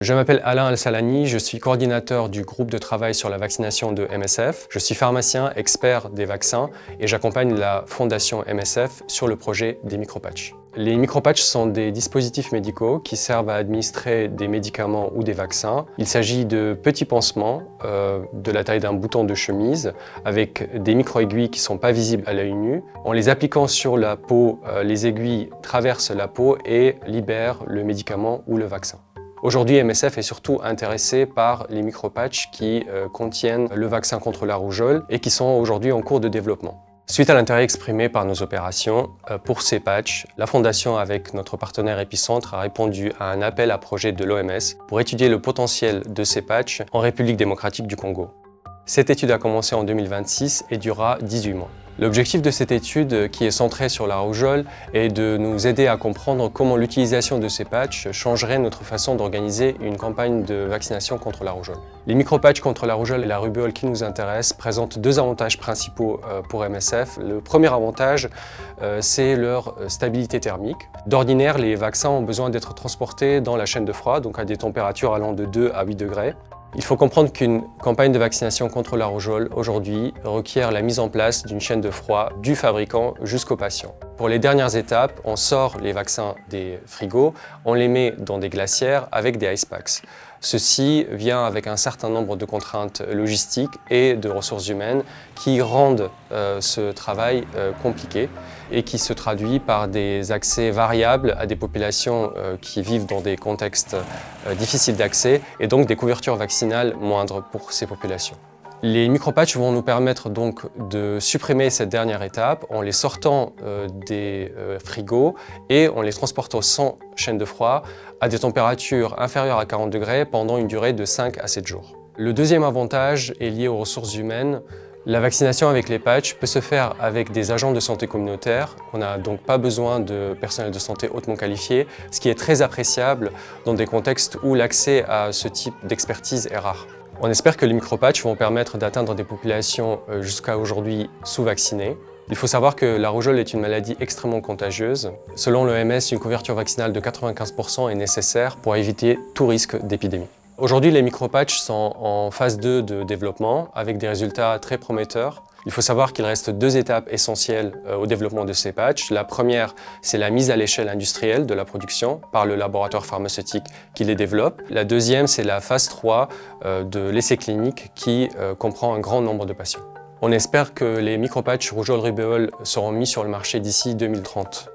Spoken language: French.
Je m'appelle Alain Al-Salani, je suis coordinateur du groupe de travail sur la vaccination de MSF. Je suis pharmacien, expert des vaccins et j'accompagne la fondation MSF sur le projet des micropatchs. Les micropatchs sont des dispositifs médicaux qui servent à administrer des médicaments ou des vaccins. Il s'agit de petits pansements de la taille d'un bouton de chemise avec des micro-aiguilles qui ne sont pas visibles à l'œil nu. En les appliquant sur la peau, les aiguilles traversent la peau et libèrent le médicament ou le vaccin. Aujourd'hui, MSF est surtout intéressé par les micropatchs qui contiennent le vaccin contre la rougeole et qui sont aujourd'hui en cours de développement. Suite à l'intérêt exprimé par nos opérations, pour ces patchs, la Fondation, avec notre partenaire Epicentre, a répondu à un appel à projet de l'OMS pour étudier le potentiel de ces patchs en République démocratique du Congo. Cette étude a commencé en 2026 et durera 18 mois. L'objectif de cette étude, qui est centrée sur la rougeole, est de nous aider à comprendre comment l'utilisation de ces patchs changerait notre façon d'organiser une campagne de vaccination contre la rougeole. Les micropatchs contre la rougeole et la rubéole qui nous intéressent présentent deux avantages principaux pour MSF. Le premier avantage, c'est leur stabilité thermique. D'ordinaire, les vaccins ont besoin d'être transportés dans la chaîne de froid, donc à des températures allant de 2 à 8 degrés. Il faut comprendre qu'une campagne de vaccination contre la rougeole, aujourd'hui, requiert la mise en place d'une chaîne de froid du fabricant jusqu'au patient. Pour les dernières étapes, on sort les vaccins des frigos, on les met dans des glacières avec des ice packs. Ceci vient avec un certain nombre de contraintes logistiques et de ressources humaines qui rendent ce travail compliqué et qui se traduit par des accès variables à des populations qui vivent dans des contextes difficiles d'accès et donc des couvertures vaccinales moindres pour ces populations. Les micropatchs vont nous permettre donc de supprimer cette dernière étape en les sortant des frigos et en les transportant sans chaîne de froid à des températures inférieures à 40 degrés pendant une durée de 5 à 7 jours. Le deuxième avantage est lié aux ressources humaines. La vaccination avec les patchs peut se faire avec des agents de santé communautaire. On n'a donc pas besoin de personnel de santé hautement qualifié, ce qui est très appréciable dans des contextes où l'accès à ce type d'expertise est rare. On espère que les micropatchs vont permettre d'atteindre des populations jusqu'à aujourd'hui sous-vaccinées. Il faut savoir que la rougeole est une maladie extrêmement contagieuse. Selon l'OMS, une couverture vaccinale de 95% est nécessaire pour éviter tout risque d'épidémie. Aujourd'hui, les micropatchs sont en phase 2 de développement avec des résultats très prometteurs. Il faut savoir qu'il reste deux étapes essentielles au développement de ces patchs. La première, c'est la mise à l'échelle industrielle de la production par le laboratoire pharmaceutique qui les développe. La deuxième, c'est la phase 3 de l'essai clinique qui comprend un grand nombre de patients. On espère que les micropatchs rougeole-rubéole seront mis sur le marché d'ici 2030.